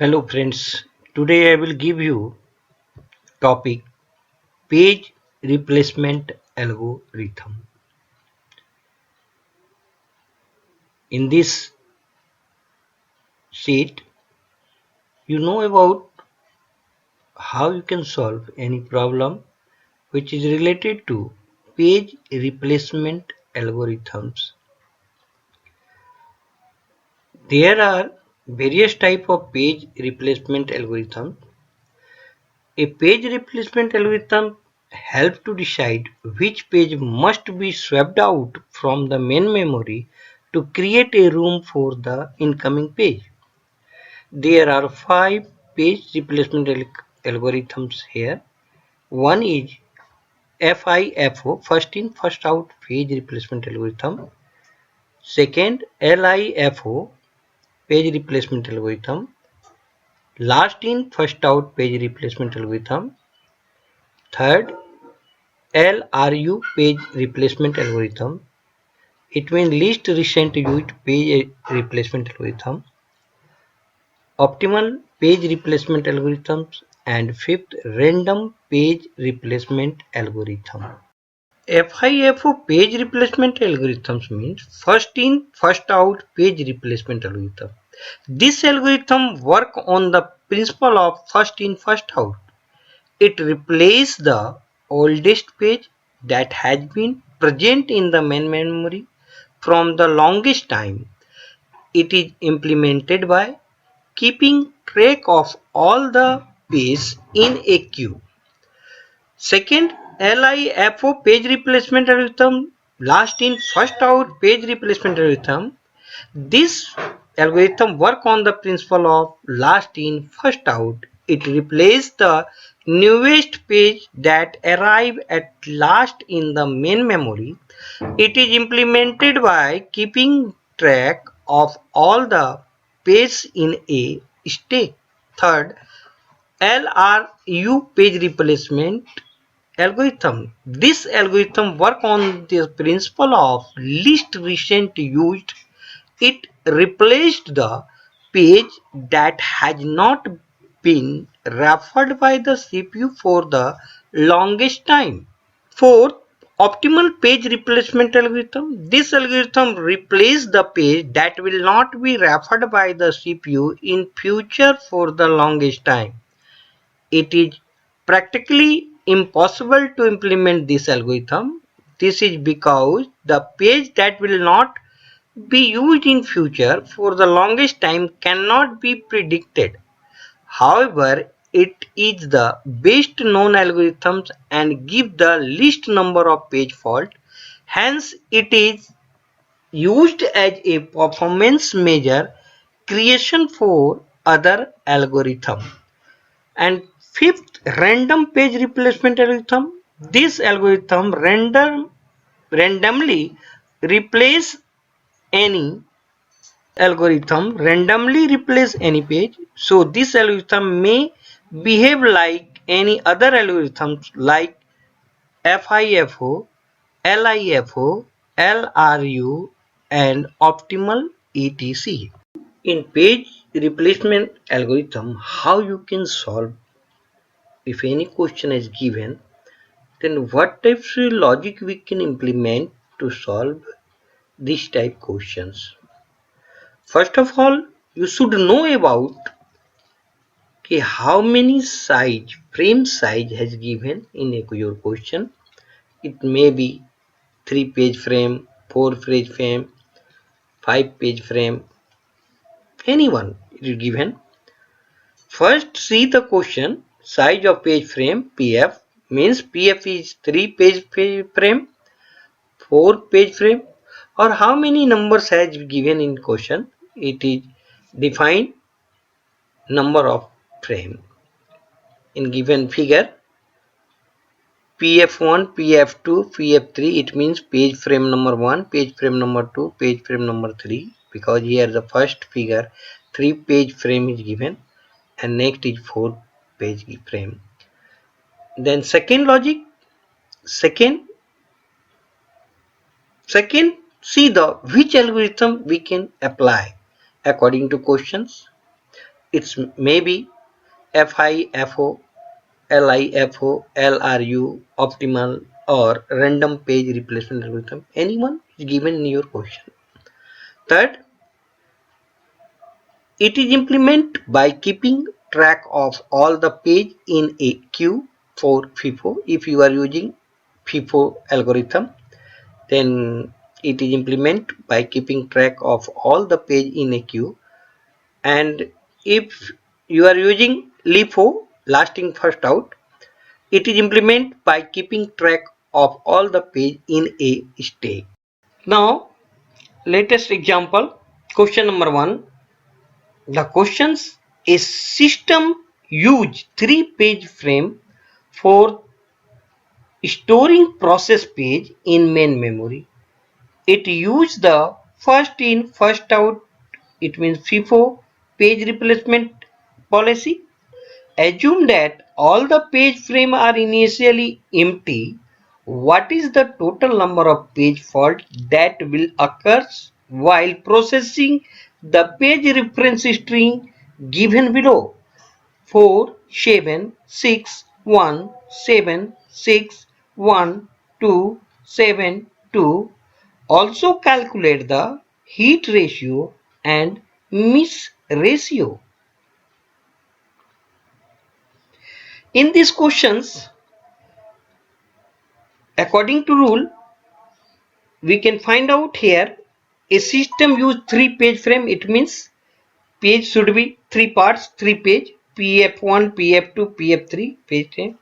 Hello friends, today I will give you topic page replacement algorithm. In this sheet, you know about how you can solve any problem which is related to page replacement algorithms. There are various type of page replacement algorithms. A page replacement algorithm helps to decide which page must be swapped out from the main memory to create a room for the incoming page. There are 5 page replacement algorithms here. One is FIFO, first in first out page replacement algorithm. Second, LIFO, page replacement algorithm. Last in first out page replacement algorithm. Third, LRU, page replacement algorithm. It means least recent used page replacement algorithm. Optimal page replacement algorithms, and fifth, random page replacement algorithm. FIFO page replacement algorithms means first in first out page replacement algorithm. This algorithm work on the principle of first in first out. It replaces the oldest page that has been present in the main memory from the longest time. It is implemented by keeping track of all the pages in a queue. Second, LIFO page replacement algorithm, last in first out page replacement algorithm. This algorithm work on the principle of last in first out. It replaces the newest page that arrive at last in the main memory. It is implemented by keeping track of all the pages in a stack. Third, LRU page replacement algorithm. This algorithm work on the principle of least recent used. It replaced the page that has not been referred by the CPU for the longest time. Fourth, optimal page replacement algorithm. This algorithm replaces the page that will not be referred by the CPU in future for the longest time. It is practically impossible to implement this algorithm. This is because the page that will not be used in future for the longest time cannot be predicted. However, it is the best known algorithms and give the least number of page fault. Hence, it is used as a performance measure creation for other algorithm. And fifth, random page replacement algorithm. This algorithm randomly replace any any page. So this algorithm may behave like any other algorithms like FIFO, LIFO, LRU, and optimal etc. In page replacement algorithm, how you can solve if any question is given, then what types of logic we can implement to solve this type questions. First of all, you should know about how many frame size has given in your question. It may be 3 page frame, 4 page frame, 5 page frame, anyone it is given. First, see the question. Size of page frame PF means PF is 3 page frame, 4 page frame, or how many numbers has given in question. It is defined number of frame in given figure. PF1, PF2, PF3, it means page frame number 1, page frame number 2, page frame number 3, because here the first figure 3 page frame is given and next is 4 page frame. Then second logic, second see the which algorithm we can apply according to questions. It's maybe FI, FO, LIFO, LRU, optimal or random page replacement algorithm. Anyone is given in your question. Third, it is implemented by keeping track of all the page in a queue for FIFO. If you are using FIFO algorithm, then it is implemented by keeping track of all the page in a queue. And if you are using LIFO, lasting first out, it is implemented by keeping track of all the page in a stack. Now, latest example, question number 1. The questions: a system use 3-page frame for storing process page in main memory. It use the first in first out, it means FIFO page replacement policy. Assume that all the page frame are initially empty. What is the total number of page fault that will occur while processing the page reference string given below? 4, 7, 6, 1, 7, 6, 1, 2, 7, 2. Also calculate the hit ratio and miss ratio. In these questions, according to rule, we can find out here a system use 3-page frame. It means page should be 3 parts, 3 page, PF1, PF2, PF3 page frame.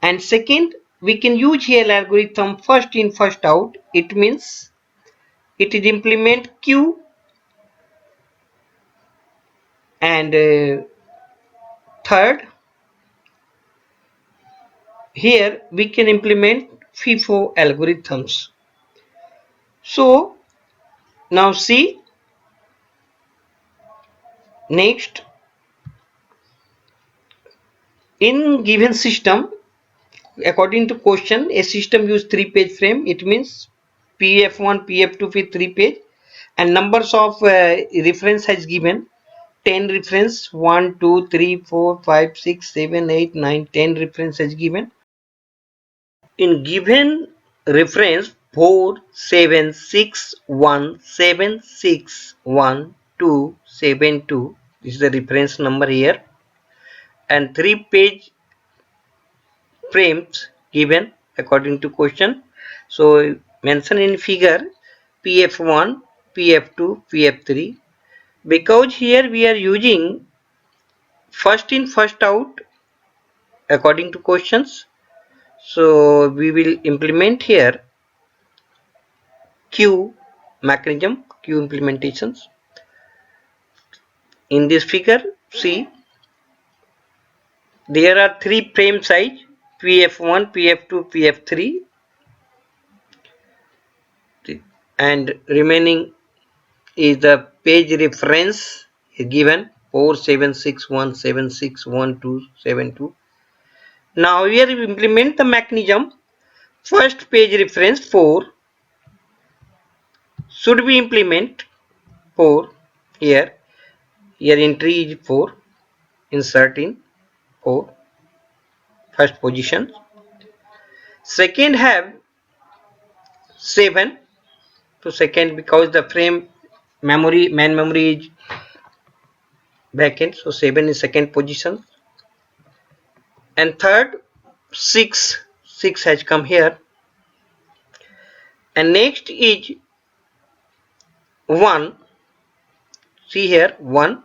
And second, we can use here algorithm first in first out. It means it is implement queue. And third, here we can implement FIFO algorithms. So now see, next, in given system, according to question, a system use 3-page frame. It means PF1, PF2 with 3 page, and numbers of reference has given 10 reference, 1, 2, 3, 4, 5, 6, 7, 8, 9, 10 reference has given. In given reference 4, 7, 6, 1, 7, 6, 1, 2, 7, 2, this is the reference number here, and 3-page frames given according to question. So mention in figure PF1, PF2, PF3. Because here we are using first in first out according to questions, so we will implement here queue mechanism, queue implementations. In this figure, see, there are 3 frame size, PF1, PF2, PF3, and remaining is the page reference given 4, 7, 6, 1, 7, 6, 1, 2, 7, 2. Now here we implement the mechanism. First page reference 4 should be implement 4 here. Here entry is 4, insert in 4, first position. Second have 7 to second, because the frame memory, main memory is backend, so 7 is second position. And third 6 has come here. And next is 1, see here 1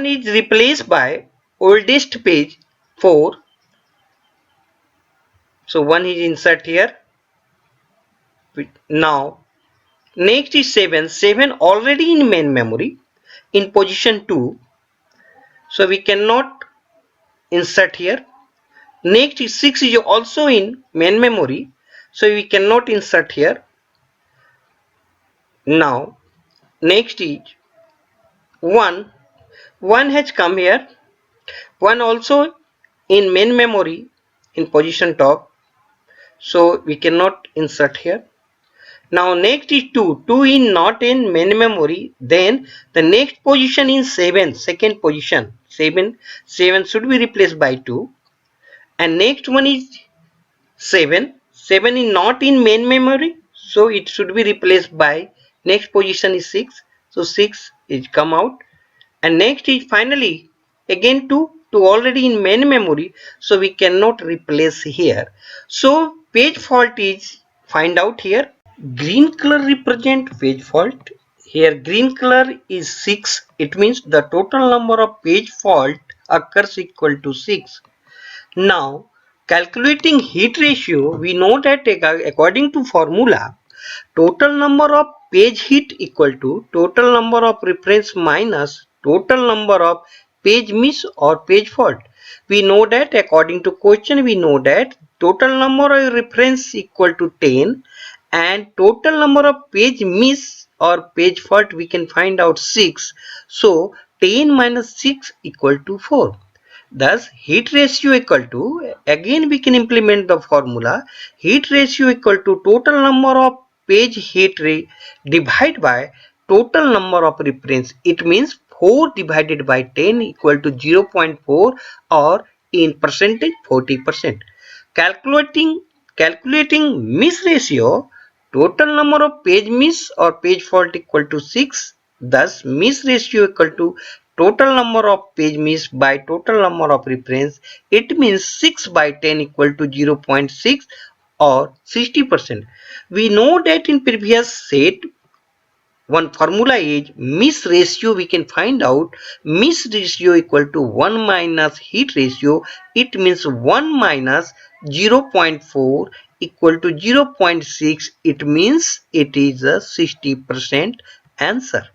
is replaced by oldest page 4, so 1 is insert here. Now next is 7 already in main memory in position 2, so we cannot insert here. Next is 6 is also in main memory, so we cannot insert here. Now next is 1 has come here, 1 also in main memory in position top, so we cannot insert here. Now next is 2 in not in main memory, then the next position in 7, second position, 7. 7 should be replaced by 2. And next one is 7. 7 is not in main memory, so it should be replaced by next position is 6. So 6 is come out. And next is finally again 2 already in main memory, so we cannot replace here. So page fault is find out here. Green color represent page fault. Here green color is 6. It means the total number of page fault occurs equal to 6. Now calculating heat ratio, we know that according to formula, total number of page heat equal to total number of reference minus total number of page miss or page fault. We know that according to question, we know that total number of reference equal to 10 and total number of page miss or page fault we can find out 6. So 10 minus 6 equal to 4. Thus heat ratio equal to, again we can implement the formula, heat ratio equal to total number of page heat divided by total number of reference. It means 4 divided by 10 equal to 0.4 or in percentage 40%. Calculating miss ratio, total number of page miss or page fault equal to 6. Thus miss ratio equal to total number of page miss by total number of reference. It means 6 by 10 equal to 0.6 or 60%. We know that in previous set one formula is miss ratio. We can find out miss ratio equal to 1 minus heat ratio. It means 1 minus 0.4 equal to 0.6. It means it is a 60% answer.